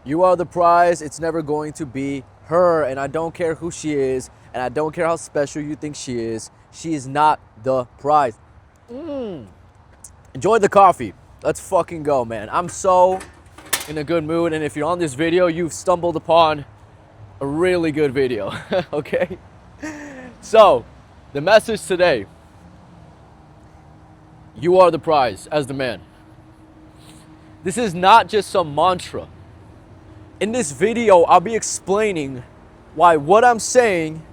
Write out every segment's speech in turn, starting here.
You are the prize. It's never going to be her. And I don't care who she is. And I don't care how special you think she is. She is not the prize. Enjoy the coffee. Let's fucking go, man. I'm so in a good mood. And if you're on this video, you've stumbled upon a really good video. Okay? So, the message today. You are the prize as the man. This is not just some mantra. In this video, I'll be explaining why what I'm saying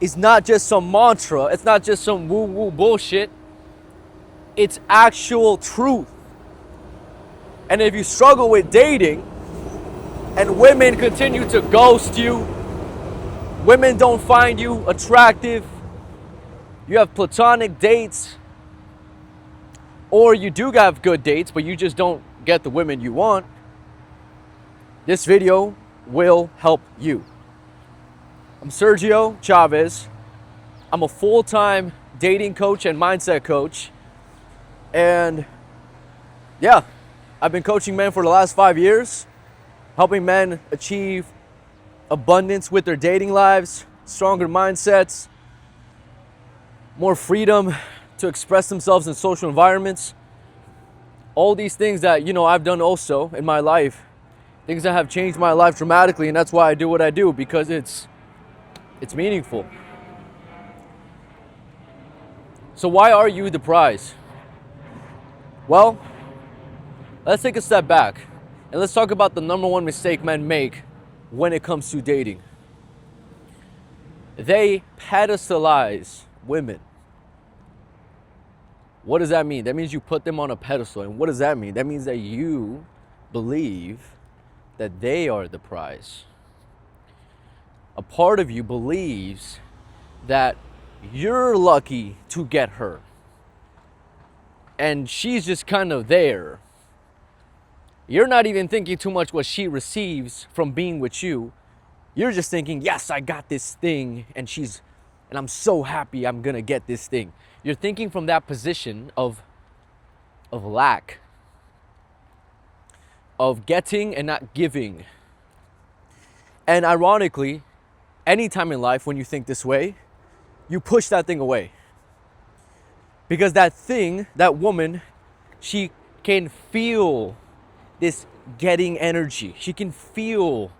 is not just some mantra. It's not just some woo-woo bullshit. It's actual truth. And if you struggle with dating and women continue to ghost you, women don't find you attractive, you have platonic dates, or you do have good dates, but you just don't get the women you want, this video will help you. I'm Sergio Chavez. I'm a full-time dating coach and mindset coach. And yeah, I've been coaching men for the last 5 years, helping men achieve abundance with their dating lives, stronger mindsets, more freedom to express themselves in social environments. All these things that, I've done also in my life, things that have changed my life dramatically, and that's why I do what I do, because it's meaningful. So why are you the prize? Well, let's take a step back and let's talk about the number one mistake men make when it comes to dating. They pedestalize women. What does that mean? That means you put them on a pedestal. And what does that mean? That means that you believe that they are the prize. A part of you believes that you're lucky to get her. And she's just kind of there. You're not even thinking too much what she receives from being with you. You're just thinking, yes, I got this thing, and I'm so happy I'm gonna get this thing. You're thinking from that position of lack, of getting and not giving. And ironically, anytime in life when you think this way, you push that thing away. Because that thing, that woman, she can feel this getting energy. She can feel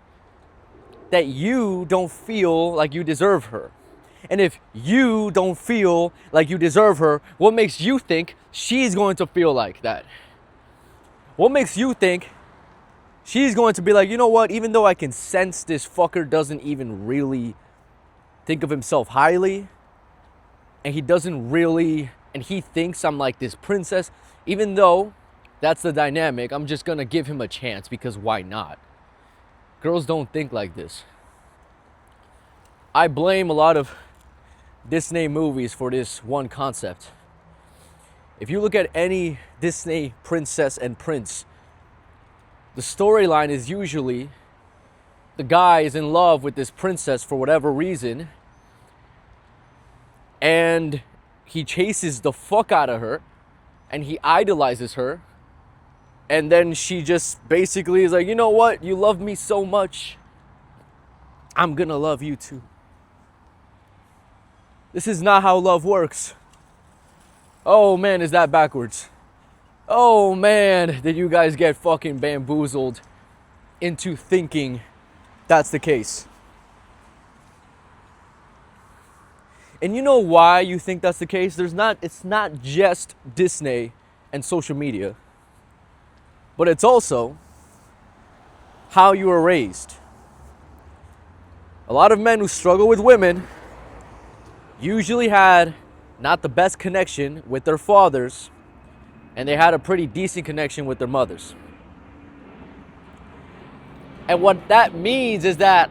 that you don't feel like you deserve her. And if you don't feel like you deserve her, what makes you think she's going to feel like that? What makes you think she's going to be like, you know what, even though I can sense this fucker doesn't even really think of himself highly, and he thinks I'm like this princess, even though that's the dynamic, I'm just gonna give him a chance, because why not? Girls don't think like this. I blame a lot of Disney movies for this one concept. If you look at any Disney princess and prince, the storyline is usually the guy is in love with this princess for whatever reason, and he chases the fuck out of her, and he idolizes her, and then she just basically is like, you know what, you love me so much, I'm gonna love you too. This is not how love works. Oh man, is that backwards? Oh man, did you guys get fucking bamboozled into thinking that's the case? And you know why you think that's the case? It's not just Disney and social media, but it's also how you were raised. A lot of men who struggle with women usually had not the best connection with their fathers, and they had a pretty decent connection with their mothers. And what that means is that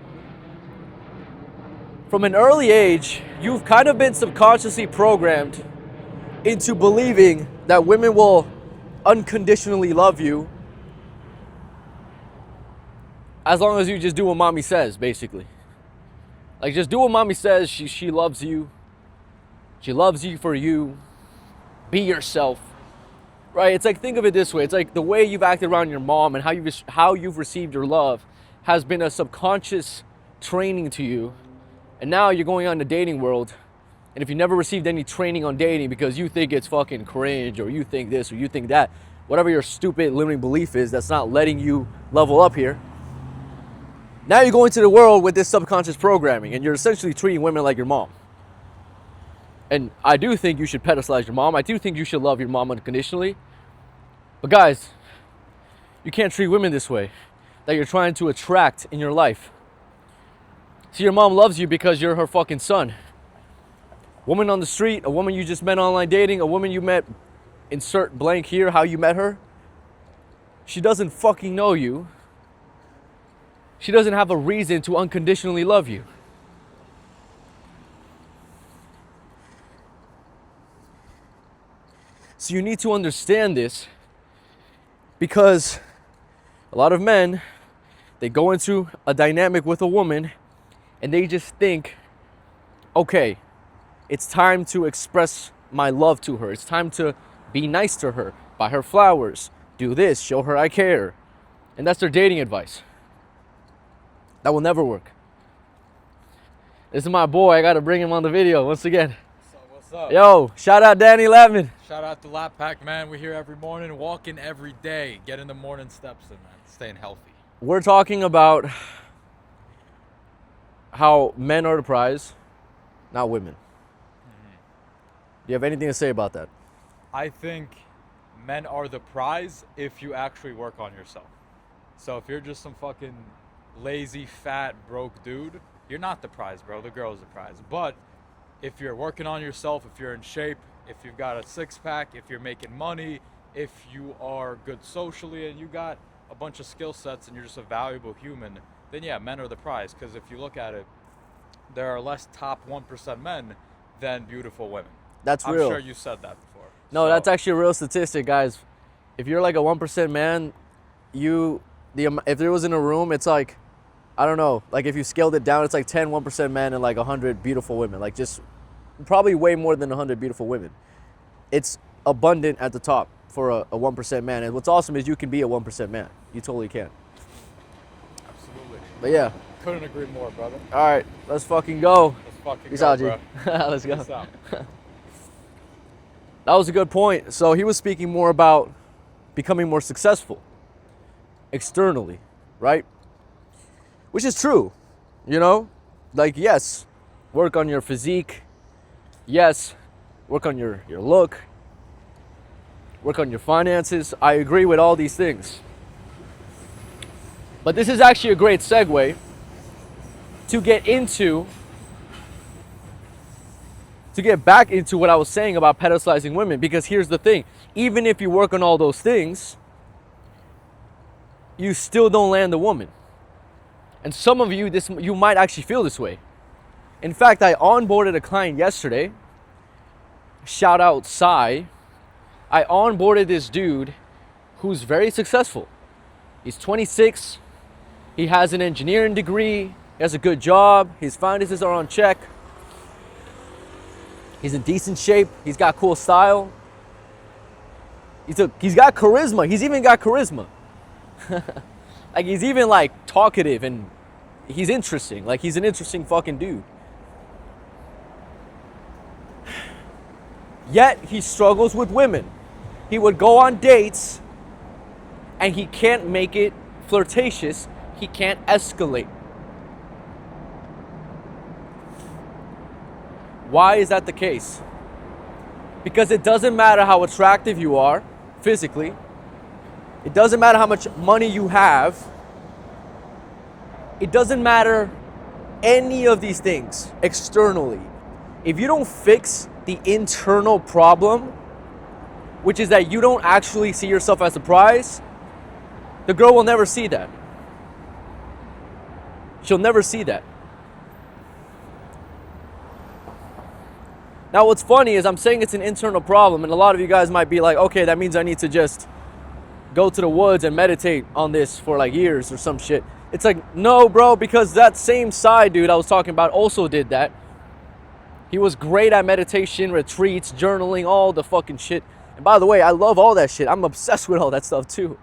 from an early age, you've kind of been subconsciously programmed into believing that women will unconditionally love you as long as you just do what mommy says, basically. Like, just do what mommy says. She loves you. She loves you for you. Be yourself. right? It's like, think of it this way. It's like the way you've acted around your mom and how you've received your love has been a subconscious training to you. And now you're going out in the dating world, and if you never received any training on dating because you think it's fucking cringe, or you think this or you think that, whatever your stupid limiting belief is that's not letting you level up here, now you're going to the world with this subconscious programming, and you're essentially treating women like your mom. And I do think you should pedestalize your mom. I do think you should love your mom unconditionally. But guys, you can't treat women this way that you're trying to attract in your life. See, your mom loves you because you're her fucking son. Woman on the street, a woman you just met online dating, a woman you met, insert blank here, how you met her. She doesn't fucking know you. She doesn't have a reason to unconditionally love you. So you need to understand this, because a lot of men, they go into a dynamic with a woman and they just think, okay, it's time to express my love to her. It's time to be nice to her, buy her flowers, do this, show her I care. And that's their dating advice. That will never work. This is my boy. I got to bring him on the video once again. What's up? Yo, shout out Danny Levin. Shout out to Lap Pack, man. We're here every morning, walking every day, getting the morning steps in, man. Staying healthy. We're talking about how men are the prize, not women. Do you have anything to say about that? I think men are the prize if you actually work on yourself. So if you're just some fucking lazy, fat, broke dude, you're not the prize, bro. The girl's the prize. But if you're working on yourself, if you're in shape, if you've got a six-pack, if you're making money, if you are good socially and you got a bunch of skill sets and you're just a valuable human, then yeah, men are the prize. Because if you look at it, there are less top 1% men than beautiful women. That's real. I'm sure you said that before. No, that's actually a real statistic, guys. If you're like a 1% man, if there was in a room, it's like, I don't know, like if you scaled it down, it's like 10 1% men and like 100 beautiful women. Like just probably way more than 100 beautiful women. It's abundant at the top for a 1% man. And what's awesome is you can be a 1% man. You totally can. Absolutely. But yeah. Couldn't agree more, brother. All right, let's fucking go. Let's fucking Peace go, out, G. bro. Let's go. Peace out. That was a good point. So he was speaking more about becoming more successful externally, right? Which is true, you know? Like, yes, work on your physique. Yes, work on your look. Work on your finances. I agree with all these things. But this is actually a great segue to get back into what I was saying about pedestalizing women. Because here's the thing. Even if you work on all those things, you still don't land the woman. And some of you, you might actually feel this way. In fact, I onboarded a client yesterday. Shout out Sai. I onboarded this dude who's very successful. He's 26. He has an engineering degree. He has a good job. His finances are on check. He's in decent shape. He's got cool style. He's got charisma. He's even got charisma. Like he's even like talkative and he's interesting. Like he's an interesting fucking dude. Yet he struggles with women. He would go on dates and he can't make it flirtatious. He can't escalate. Why is that the case? Because it doesn't matter how attractive you are physically. It doesn't matter how much money you have. It doesn't matter any of these things externally. If you don't fix the internal problem, which is that you don't actually see yourself as a prize, the girl will never see that. She'll never see that. Now what's funny is I'm saying it's an internal problem, and a lot of you guys might be like, okay, that means I need to just go to the woods and meditate on this for like years or some shit. It's like, no, bro, because that same side dude I was talking about also did that. He was great at meditation, retreats, journaling, all the fucking shit. And by the way, I love all that shit. I'm obsessed with all that stuff too.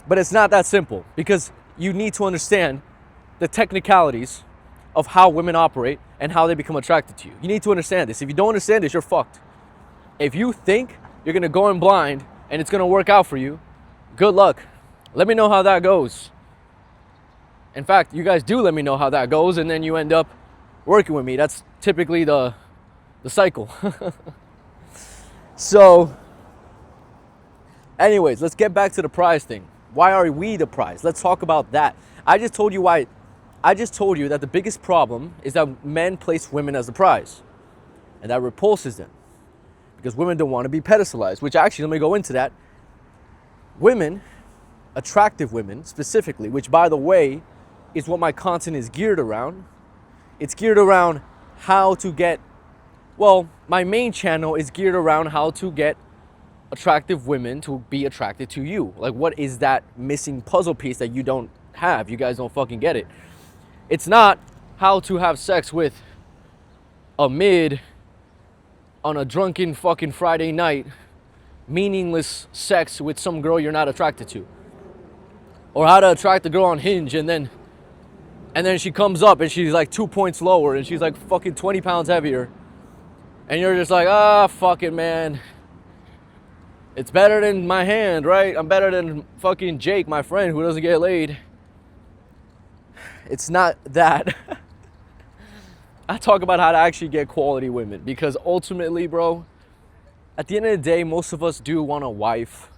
But it's not that simple, because you need to understand the technicalities of how women operate and how they become attracted to you. You need to understand this. If you don't understand this, you're fucked. If you think you're gonna go in blind and it's gonna work out for you, good luck. Let me know how that goes. In fact, you guys do let me know how that goes, and then you end up working with me. That's typically the cycle. So, anyways, let's get back to the prize thing. Why are we the prize? Let's talk about that. I just told you that the biggest problem is that men place women as the prize, and that repulses them because women don't want to be pedestalized, which actually, let me go into that. Women, attractive women specifically, which by the way is what my content is geared around. It's geared around how to get, well, my main channel is geared around how to get attractive women to be attracted to you. Like, what is that missing puzzle piece that you don't have? You guys don't fucking get it. It's not how to have sex with a mid on a drunken fucking Friday night, meaningless sex with some girl you're not attracted to. Or how to attract a girl on Hinge and then she comes up and she's like 2 points lower and she's like fucking 20 pounds heavier. And you're just like, fuck it, man. It's better than my hand, right? I'm better than fucking Jake, my friend, who doesn't get laid. It's not that. I talk about how to actually get quality women, because ultimately, bro, at the end of the day, most of us do want a wife,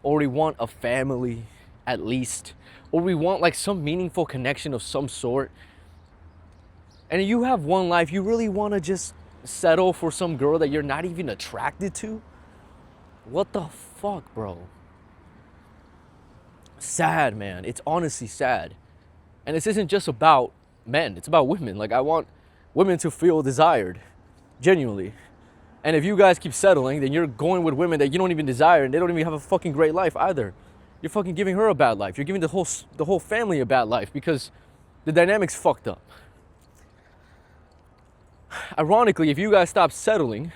or we want a family at least, or we want like some meaningful connection of some sort. And you have one life, you really want to just settle for some girl that you're not even attracted to? What the fuck, bro? Sad, man. It's honestly sad. And this isn't just about men, it's about women. Like, I want women to feel desired, genuinely. And if you guys keep settling, then you're going with women that you don't even desire, and they don't even have a fucking great life either. You're fucking giving her a bad life. You're giving the whole family a bad life, because the dynamic's fucked up. Ironically, if you guys stop settling,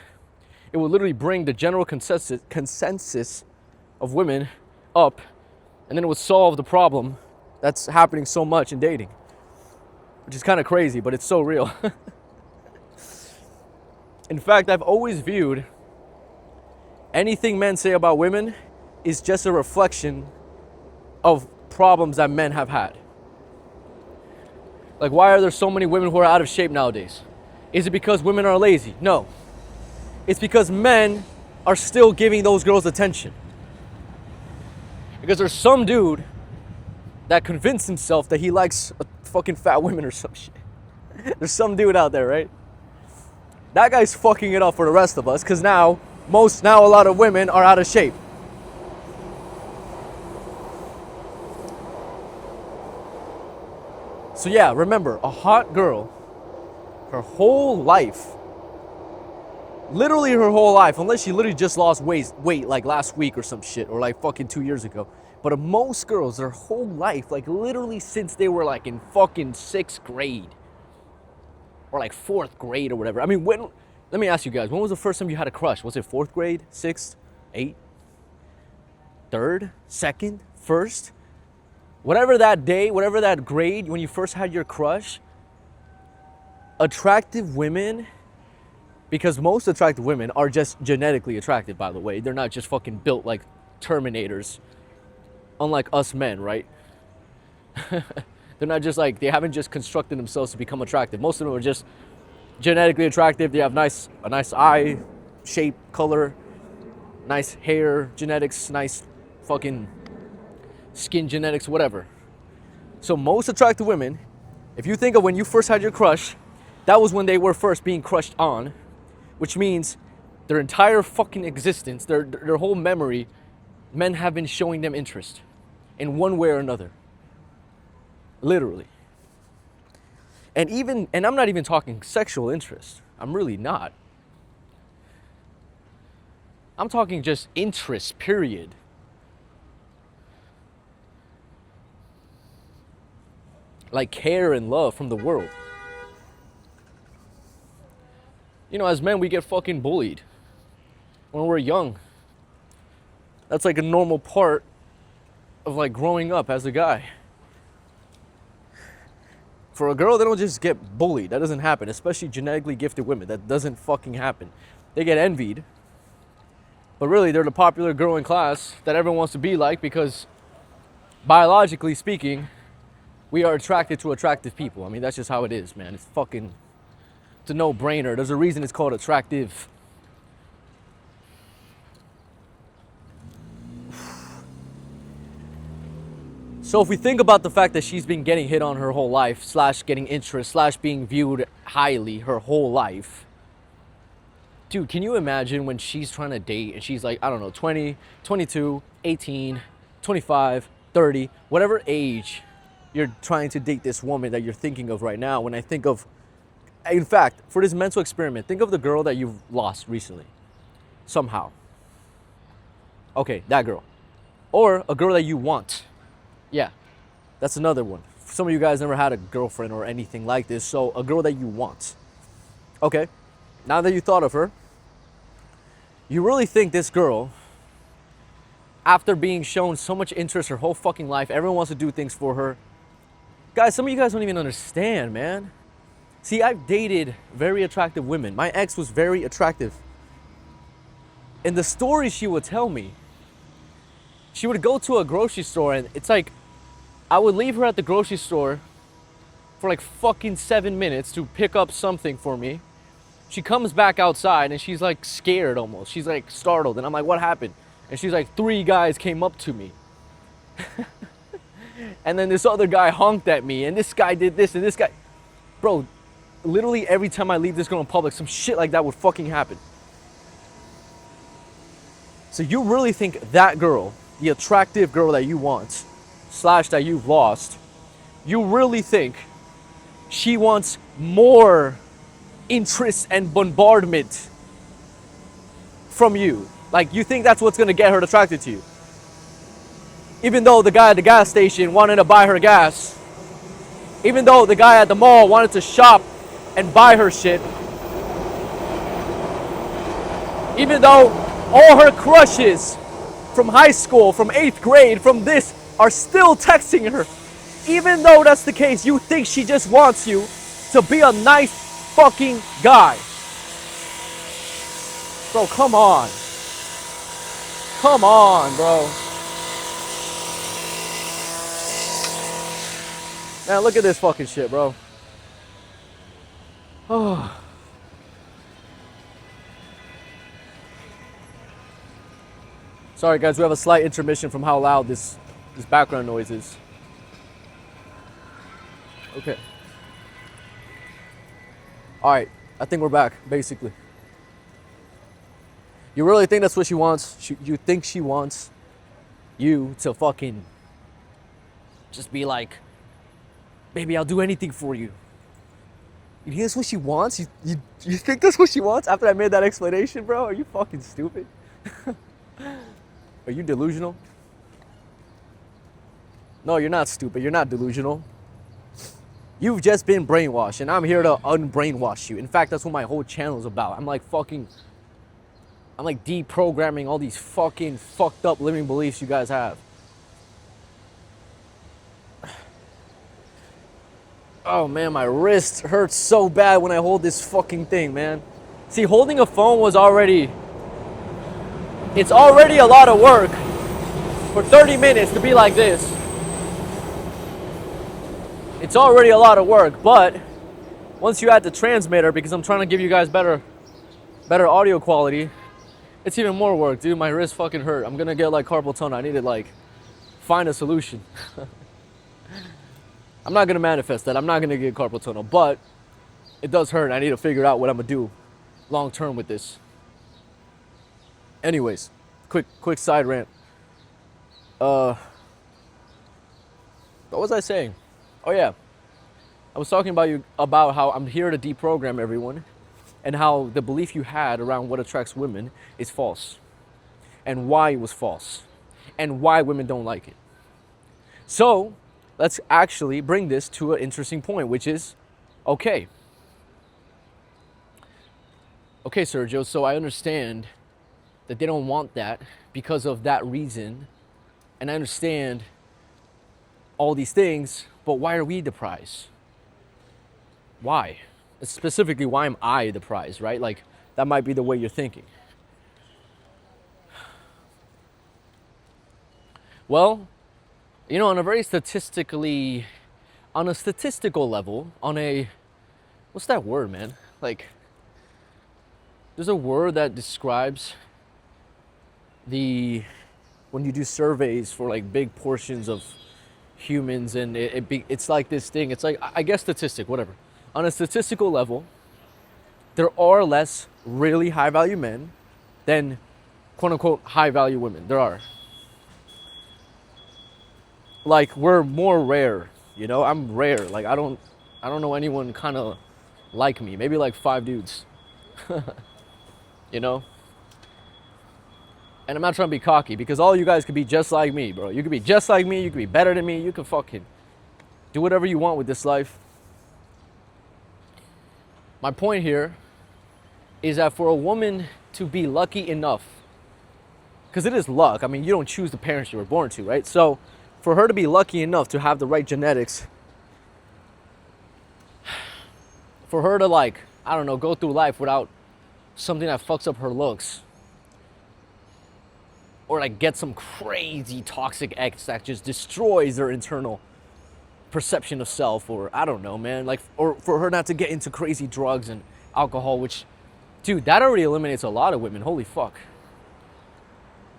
it will literally bring the general consensus of women up, and then it would solve the problem that's happening so much in dating, which is kind of crazy, but it's so real. In fact, I've always viewed anything men say about women is just a reflection of problems that men have had. Like, why are there so many women who are out of shape nowadays? Is it because women are lazy? No. It's because men are still giving those girls attention. Because there's some dude that convinced himself that he likes fucking fat women or some shit. There's some dude out there, right? That guy's fucking it up for the rest of us, because now a lot of women are out of shape. So yeah, remember, a hot girl, her whole life, literally her whole life, unless she literally just lost weight like last week or some shit, or like fucking 2 years ago. But most girls, their whole life, like literally since they were like in fucking 6th grade or like 4th grade or whatever. I mean, let me ask you guys, when was the first time you had a crush? Was it 4th grade, 6th, 8th, 3rd, 2nd, 1st? Whatever that day, whatever that grade when you first had your crush, attractive women, because most attractive women are just genetically attractive, by the way. They're not just fucking built like Terminators, unlike us men, right? They're not just like, they haven't just constructed themselves to become attractive. Most of them are just genetically attractive. They have a nice eye shape, color, nice hair genetics, nice fucking skin genetics, whatever. So most attractive women, if you think of when you first had your crush, that was when they were first being crushed on, which means their entire fucking existence, their whole memory, men have been showing them interest in one way or another. Literally. And I'm not even talking sexual interest. I'm really not. I'm talking just interest, period. Like care and love from the world. You know, as men, we get fucking bullied. when we're young. That's like a normal part of like growing up as a guy. For a girl, they don't just get bullied. That doesn't happen, especially genetically gifted women. That doesn't fucking happen. They get envied. But really, they're the popular girl in class that everyone wants to be like because biologically speaking, we are attracted to attractive people. I mean, that's just how it is, man. It's a no-brainer. There's a reason it's called attractive. So if we think about the fact that she's been getting hit on her whole life, / getting interest, / being viewed highly her whole life, dude, can you imagine when she's trying to date and she's like, I don't know, 20, 22, 18, 25, 30, whatever age you're trying to date this woman that you're thinking of right now. When I think of, in fact, for this mental experiment, think of the girl that you've lost recently, somehow. Okay, that girl. Or a girl that you want. Yeah, that's another one. Some of you guys never had a girlfriend or anything like this, so a girl that you want. Okay, now that you thought of her, you really think this girl, after being shown so much interest her whole fucking life, everyone wants to do things for her. Guys, some of you guys don't even understand, man. See, I've dated very attractive women. My ex was very attractive. And the stories she would tell me, she would go to a grocery store and it's like, I would leave her at the grocery store for like fucking 7 minutes to pick up something for me. She comes back outside and she's like scared almost. She's like startled. And I'm like, what happened? And she's like, 3 guys came up to me. And then this other guy honked at me. And this guy did this and this guy. Bro, literally every time I leave this girl in public, some shit like that would fucking happen. So you really think that girl, the attractive girl that you want, / that you've lost, you really think she wants more interest and bombardment from you? Like, you think that's what's gonna get her attracted to you? Even though the guy at the gas station wanted to buy her gas, even though the guy at the mall wanted to shop and buy her shit, even though all her crushes from high school, from 8th grade, from this, are still texting her. Even though that's the case, you think she just wants you to be a nice fucking guy. Bro, come on. Come on, bro. Man, look at this fucking shit, bro. Oh. Sorry guys, we have a slight intermission from how loud this background noise is. Okay. Alright, I think we're back, basically. You really think that's what she wants? You think she wants you to fucking just be like, baby, I'll do anything for you. You think that's what she wants? You think that's what she wants after I made that explanation, bro? Are you fucking stupid? Are you delusional? No, you're not stupid. You're not delusional. You've just been brainwashed, and I'm here to unbrainwash you. In fact, that's what my whole channel is about. I'm like deprogramming all these fucking fucked up limiting beliefs you guys have. Oh man, my wrist hurts so bad when I hold this fucking thing, man. See, holding a phone it's already a lot of work for 30 minutes to be like this. It's already a lot of work, but once you add the transmitter, because I'm trying to give you guys better audio quality, it's even more work, dude. My wrist fucking hurt. I'm gonna get like carpal tunnel. I need to like find a solution. I'm not gonna manifest that. I'm not gonna get carpal tunnel, but it does hurt. I need to figure out what I'm gonna do long term with this. Anyways, quick side rant. What was I saying? Oh yeah, I was talking about how I'm here to deprogram everyone, and how the belief you had around what attracts women is false, and why it was false, and why women don't like it. So let's actually bring this to an interesting point, which is, okay, Sergio, so I understand that they don't want that because of that reason. And I understand all these things, but why are we the prize? Why? Specifically, why am I the prize, right? Like, that might be the way you're thinking. Well, you know, on a statistical level, what's that word, man? Like, there's a word that describes when you do surveys for like big portions of humans, and it's like this thing. It's like, I guess statistic, whatever. On a statistical level, there are less really high value men than quote unquote high value women. There are. Like, we're more rare, you know? I'm rare. Like, I don't know anyone kind of like me. Maybe like 5 dudes. You know? And I'm not trying to be cocky, because all you guys could be just like me, bro. You could be just like me. You could be better than me. You could fucking do whatever you want with this life. My point here is that for a woman to be lucky enough, because it is luck. I mean, you don't choose the parents you were born to, right? So for her to be lucky enough to have the right genetics, for her to, like, I don't know, go through life without something that fucks up her looks, or like get some crazy toxic ex that just destroys their internal perception of self, or I don't know, man, like, or for her not to get into crazy drugs and alcohol, which, dude, that already eliminates a lot of women. Holy fuck.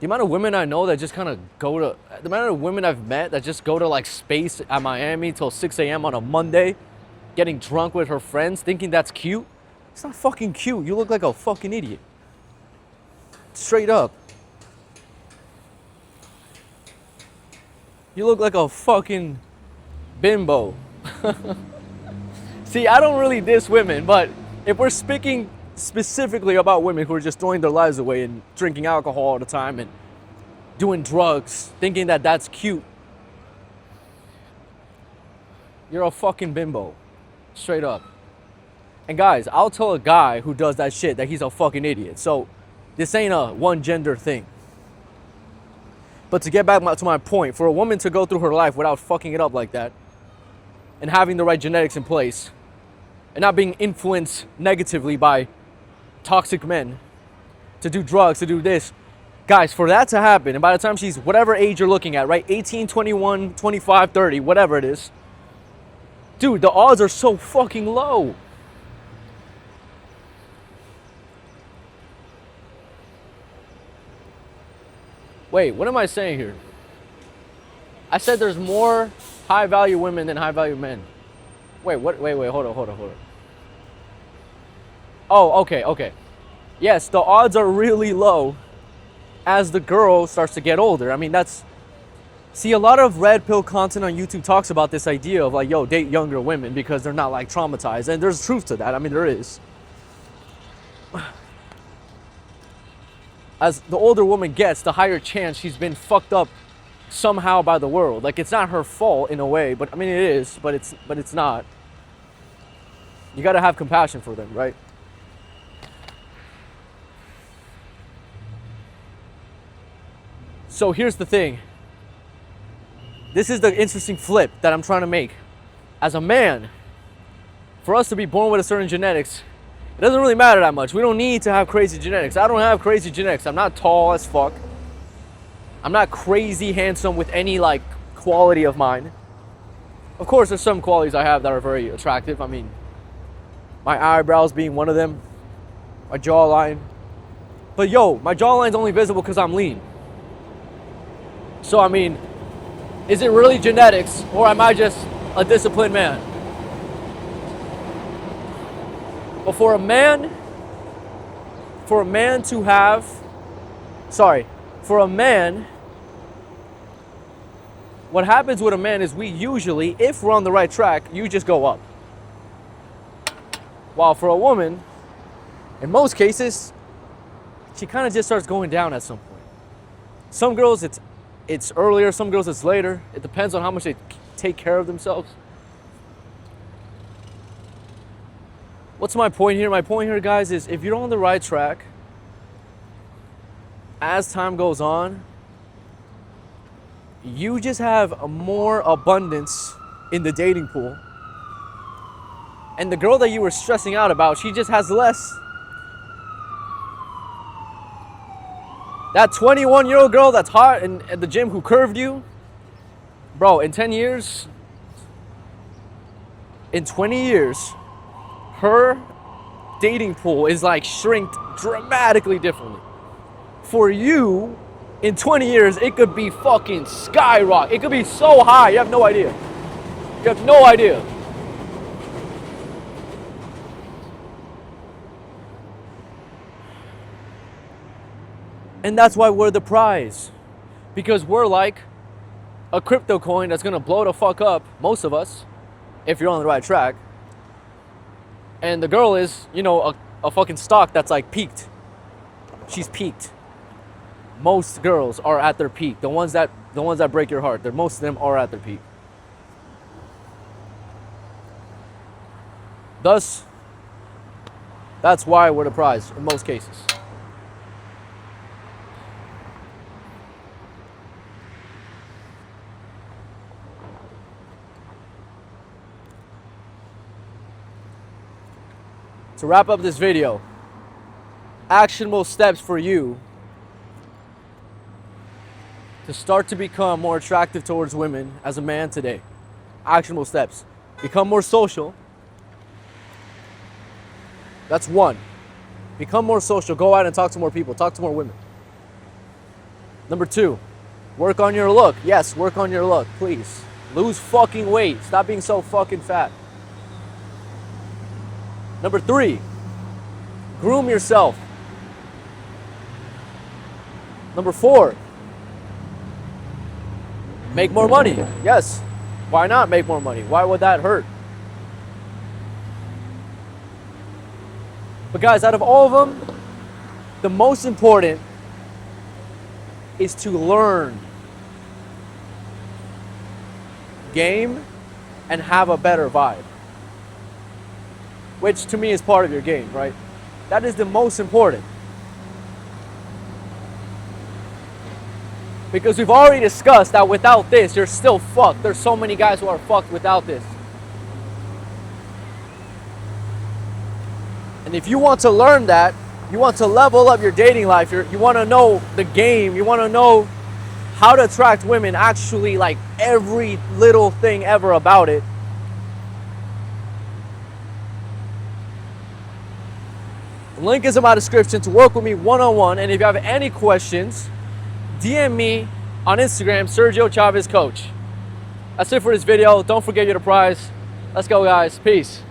The amount of women I know that just kind of the amount of women I've met that just go to like space at Miami till 6 a.m. on a Monday, getting drunk with her friends, thinking that's cute. It's not fucking cute. You look like a fucking idiot. Straight up. You look like a fucking bimbo. See, I don't really diss women, but if we're speaking specifically about women who are just throwing their lives away and drinking alcohol all the time and doing drugs, thinking that that's cute, you're a fucking bimbo. Straight up. And guys, I'll tell a guy who does that shit that he's a fucking idiot. So this ain't a one gender thing. But to get back to my point, for a woman to go through her life without fucking it up like that, and having the right genetics in place, and not being influenced negatively by toxic men, to do drugs, to do this, guys, for that to happen, and by the time she's whatever age you're looking at, right, 18, 21, 25, 30, whatever it is, dude, the odds are so fucking low. Wait, what am I saying here? I said there's more high value women than high value men. Wait, what? Wait, hold on. Oh, okay. Yes, the odds are really low as the girl starts to get older. I mean, see, a lot of red pill content on YouTube talks about this idea of like, yo, date younger women because they're not like traumatized. And there's truth to that. I mean, there is. As the older woman gets, the higher chance she's been fucked up somehow by the world. Like, it's not her fault in a way, but I mean, it is, but it's not. You gotta have compassion for them, right? So here's the thing. This is the interesting flip that I'm trying to make. As a man, for us to be born with a certain genetics, it doesn't really matter that much. We don't need to have crazy genetics. I don't have crazy genetics. I'm not tall as fuck. I'm not crazy handsome with any like quality of mine. Of course, there's some qualities I have that are very attractive. I mean, my eyebrows being one of them, my jawline. But yo, my jawline's only visible because I'm lean. So I mean, is it really genetics, or am I just a disciplined man? But for a man what happens with a man is we usually, if we're on the right track, you just go up. While for a woman, in most cases, she kind of just starts going down at some point. Some girls, it's earlier, some girls it's later. It depends on how much they take care of themselves. What's my point here? My point here, guys, is if you're on the right track, as time goes on, you just have more abundance in the dating pool. And the girl that you were stressing out about, she just has less. That 21-year-old girl that's hot and at the gym who curved you, bro, in 10 years, in 20 years, her dating pool is like shrinked dramatically differently. For you, in 20 years, it could be fucking skyrocket. It could be so high, you have no idea. You have no idea. And that's why we're the prize. Because we're like a crypto coin that's gonna blow the fuck up, most of us, if you're on the right track. And the girl is, you know, a fucking stock that's like peaked. She's peaked. Most girls are at their peak. The ones that break your heart, most of them are at their peak. Thus, that's why we're the prize in most cases. To wrap up this video, actionable steps for you to start to become more attractive towards women as a man today. Actionable steps. Become more social. That's one. Become more social. Go out and talk to more people. Talk to more women. Number two, work on your look. Yes, work on your look, please. Lose fucking weight. Stop being so fucking fat. Number three, groom yourself. Number four, make more money. Yes, why not make more money? Why would that hurt? But guys, out of all of them, the most important is to learn game and have a better vibe. Which to me is part of your game, right? That is the most important. Because we've already discussed that without this, you're still fucked. There's so many guys who are fucked without this. And if you want to learn that, you want to level up your dating life, you want to know the game, you want to know how to attract women, actually like every little thing ever about it, link is in my description to work with me one-on-one. And if you have any questions, DM me on Instagram, Sergio Chavez Coach. That's it for this video. Don't forget you're the prize. Let's go, guys. Peace.